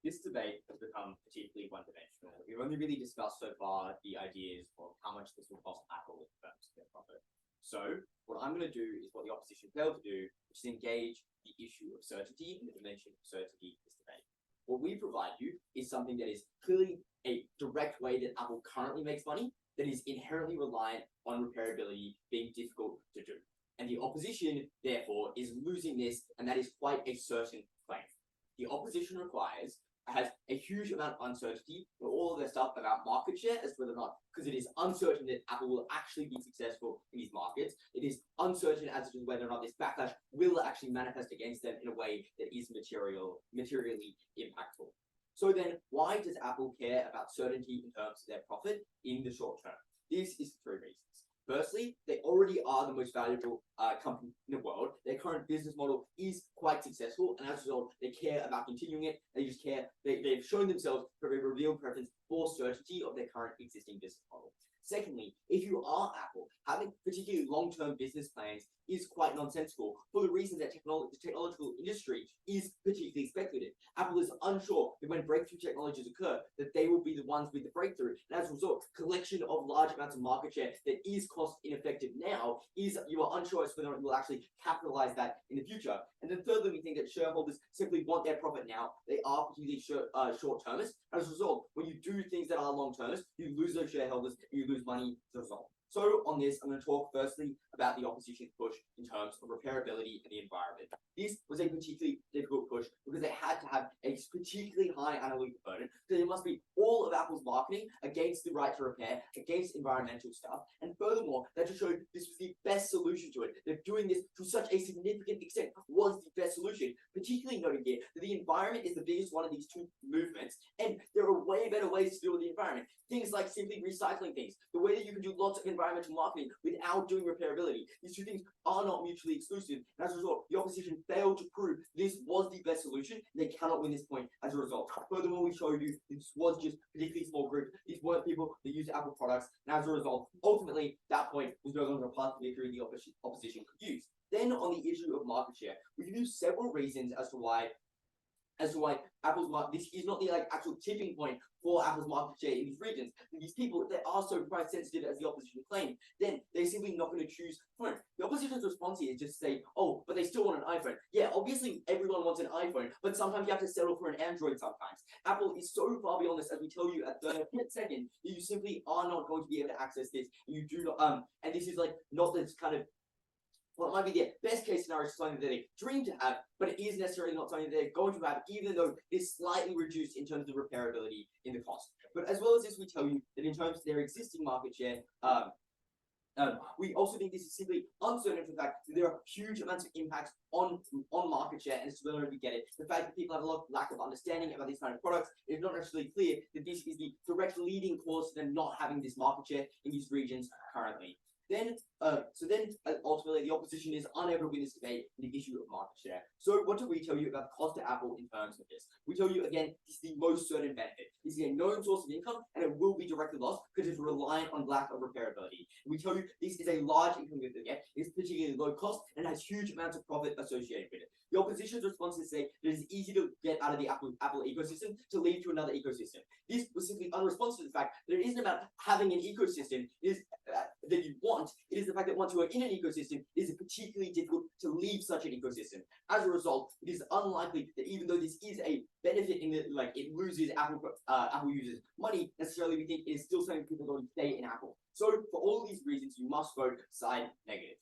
This debate has become particularly one-dimensional. We've only really discussed so far the ideas of how much this will cost Apple in terms of their profit. So what I'm going to do is what the opposition failed to do, which is engage the issue of certainty and the dimension of certainty in this debate. What we provide you is something that is clearly a direct way that Apple currently makes money, that is inherently reliant on repairability being difficult to do. And the opposition, therefore, is losing this, and that is quite a certain claim. The opposition has a huge amount of uncertainty for all of their stuff about market share, as whether or not, because it is uncertain that Apple will actually be successful in these markets. It is uncertain as to whether or not this backlash will actually manifest against them in a way that is materially impactful. So then, why does Apple care about certainty in terms of their profit in the short term? This is for 3 reasons. Firstly, they already are the most valuable company in the world. Their current business model is quite successful, and as a result, they care about continuing it. They just care. They've shown themselves to have a revealed preference for certainty of their current existing business model. Secondly, if you are Apple, having particularly long-term business plans is quite nonsensical for the reason that the technological industry is particularly speculative. Apple is unsure that when breakthrough technologies occur, that they will be the ones with the breakthrough. And as a result, collection of large amounts of market share that is cost ineffective now is you are unsure as to whether it will actually capitalize that in the future. And then thirdly, we think that shareholders simply want their profit now. They are particularly short-termists. As a result, when you do things that are long-termists, you lose those shareholders and you lose money as a result. So on this, I'm going to talk firstly about the opposition's push in terms of repairability and the environment. This was a particularly difficult push because they had to have a particularly high analytic burden. So there must be all of Apple's marketing against the right to repair, against environmental stuff. And furthermore, they had to show this was the best solution to it. That doing this to such a significant extent was the best solution, particularly noting here that the environment is the biggest one of these two movements. And there are way better ways to deal with the environment. Things like simply recycling things, the way that you can do lots of environmental marketing without doing repairability. These two things are not mutually exclusive. And as a result, the opposition failed to prove this was the best solution. They cannot win this point as a result. Furthermore, we showed you this was just a particularly small group. These weren't people that use Apple products. And as a result, ultimately, that point was no longer a path to victory the opposition could use. Then on the issue of market share, we can use several reasons as to why Apple's market, this is not the actual tipping point for Apple's market share in these regions. And these people, if they are so price sensitive as the opposition claimed, then they're simply not going to choose phone. The opposition's response here is just to say, oh, but they still want an iPhone. Yeah, obviously everyone wants an iPhone, but sometimes you have to settle for an Android sometimes. Apple is so far beyond this, as we tell you at the second, that you simply are not going to be able to access this. You do not, and this is not this kind of or it might be their best case scenario, something that they dream to have, but it is necessarily not something that they're going to have, even though it's slightly reduced in terms of repairability in the cost. But as well as this, we tell you that in terms of their existing market share, we also think this is simply uncertain for the fact that there are huge amounts of impacts on market share, and it's whether we get it. The fact that people have a lot of lack of understanding about these kind of products is not necessarily clear that this is the direct leading cause to them not having this market share in these regions currently. Then, ultimately, the opposition is unable to win this debate on the issue of market share. So, what do we tell you about the cost to Apple in terms of this? We tell you again, this is the most certain benefit. This is a known source of income, and it will be directly lost because it's reliant on lack of repairability. And we tell you this is a large income you're going to get. It's particularly low cost and has huge amounts of profit associated with it. The opposition's response is say that it's easy to get out of the Apple ecosystem to lead to another ecosystem. This was simply unresponsive to the fact that it isn't about having an ecosystem that you want. It is the fact that once you are in an ecosystem, it is particularly difficult to leave such an ecosystem. As a result, it is unlikely that even though this is a benefit in that, like, it loses Apple users money, necessarily we think it is still something people are going to stay in Apple. So for all these reasons, you must vote side negative.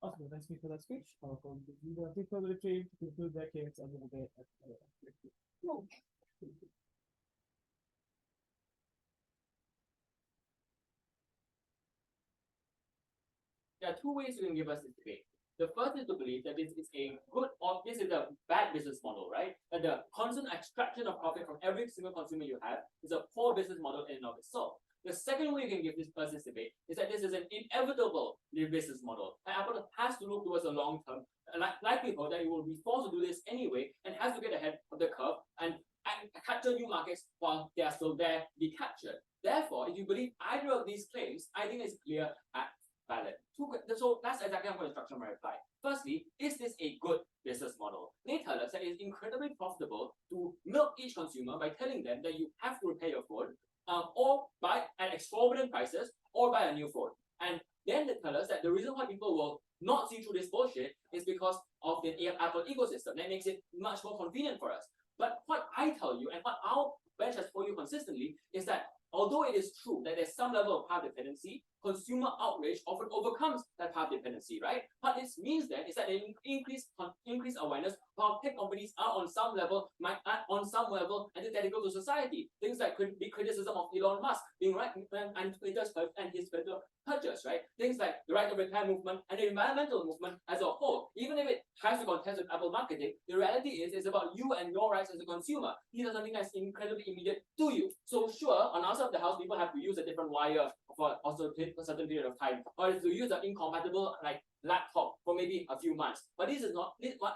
Okay, thanks for that speech. The people retrieved to conclude their case and the debate. There are two ways you can give us this debate. The first is to believe that this is a good or this is a bad business model, right? That the constant extraction of profit from every single consumer you have is a poor business model in and of itself. The second way you can give this person's debate is that this is an inevitable business model. And Apple has to look towards a long-term likelihood that it will be forced to do this anyway and has to get ahead of the curve and capture new markets while they are still there to be captured. Therefore, if you believe either of these claims, I think it's clear and valid. So that's exactly how I'm going to structure my reply. Firstly, is this a good business model? They tell us that it's incredibly profitable to milk each consumer by telling them that you have to repair your phone, or buy at exorbitant prices, or buy a new phone. And then they tell us that the reason why people will not see through this bullshit is because of the Apple ecosystem. That makes it much more convenient for us. But what I tell you, and what our bench has told you consistently, is that although it is true that there's some level of path dependency, consumer outrage often overcomes that path dependency, right? What this means then is that they increase awareness of how tech companies are on some level, antithetical to society. Things like the criticism of Elon Musk being right and Twitter's and his Twitter purchase, right? Things like the right to repair movement and the environmental movement as a whole. Even if it has to contest with Apple marketing, the reality is it's about you and your rights as a consumer. These are something that's incredibly immediate to you. So sure, on our side of the house, people have to use a different wire for also a certain period of time, or to use an incompatible laptop for maybe a few months. But this is not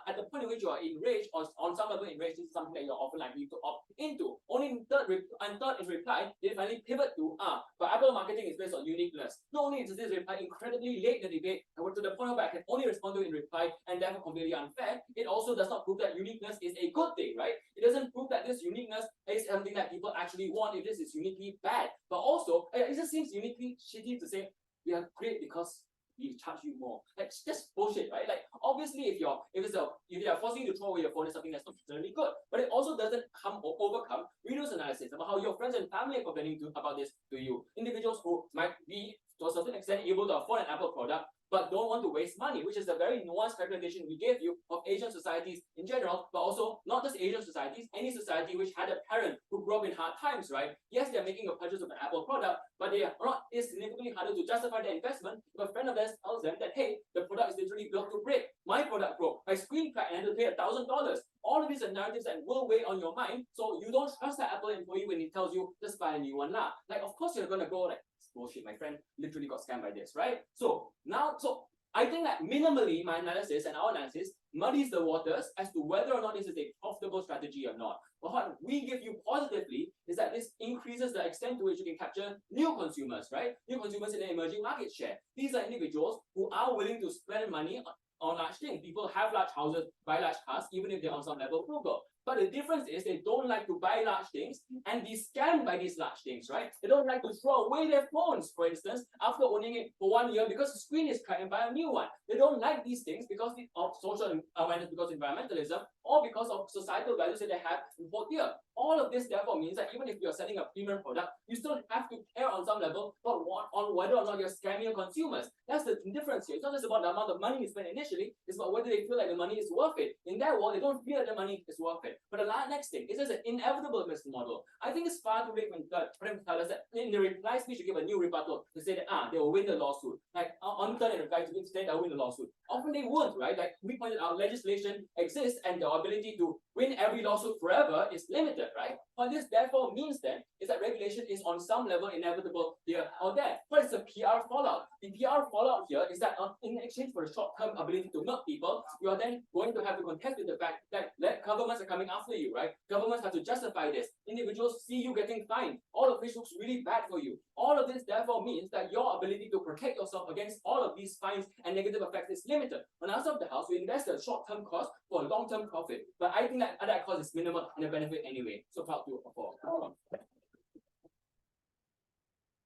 at the point in which you are enraged or on some level enraged. This is something that you're often likely to opt into. Only in third in reply, they finally pivot to but Apple marketing is based on uniqueness. Not only is this reply incredibly late in the debate, and to the point where I can only respond to it in reply and therefore completely unfair, it also does not prove that uniqueness is a good thing, right? It doesn't prove that this uniqueness is something that people actually want if this is uniquely bad. But also, it just seems uniquely shitty to say we are great because we charge you more. Like, just bullshit, right? Like, obviously, if you're forcing you to throw away your phone, is something that's not necessarily good. But it also doesn't overcome reduce analysis about how your friends and family are complaining about this to you. Individuals who might be to a certain extent able to afford an Apple product, but don't want to waste money, which is the very nuanced representation we gave you of Asian societies in general, but also not just Asian societies, any society which had a parent who grew up in hard times, right? Yes, they're making a purchase of an Apple product, but they are not, it's significantly harder to justify their investment if a friend of theirs tells them that, hey, the product is literally built to break. My product broke, my screen cracked, and I had to pay $1,000. All of these are narratives that will weigh on your mind, so you don't trust that Apple employee when he tells you, just buy a new one lah. Like, of course you're gonna go like, bullshit, my friend literally got scammed by this, right? So I think that minimally my analysis and our analysis muddies the waters as to whether or not this is a profitable strategy or not. But what we give you positively is that this increases the extent to which you can capture new consumers, right? New consumers in an emerging market share. These are individuals who are willing to spend money on large things. People have large houses, buy large cars, even if they're on some level frugal. But the difference is they don't like to buy large things and be scammed by these large things, right? They don't like to throw away their phones, for instance, after owning it for 1 year because the screen is cracked and buy a new one. They don't like these things because of social awareness, because of environmentalism, or because of societal values that they have in both here. All of this therefore means that even if you're selling a premium product, you still have to care on some level on whether or not you're scamming your consumers. That's the difference here. It's not just about the amount of money you spend initially, it's about whether they feel like the money is worth it. In their world, they don't feel that the money is worth it. But the next thing is there's an inevitable business model. I think it's far too late for them to tell us that in the reply speech, you give a new rebuttal to say that they will win the lawsuit. Like on turn and reply to say they'll win the lawsuit. Often they won't, right? Like we pointed out, legislation exists and the ability to win every lawsuit forever is limited, right? What this therefore means then is that regulation is on some level inevitable here or there. What is the PR fallout? The PR fallout here is that in exchange for a short-term ability to milk people, you are then going to have to contest with the fact that governments are coming after you, right? Governments have to justify this. Individuals see you getting fined, all of which looks really bad for you. All of this therefore means that your ability to protect yourself against all of these fines and negative effects is limited. On our side of the house, we invest a short-term cost for a long-term profit. But I think that cost is minimal and a benefit anyway. So proud to afford.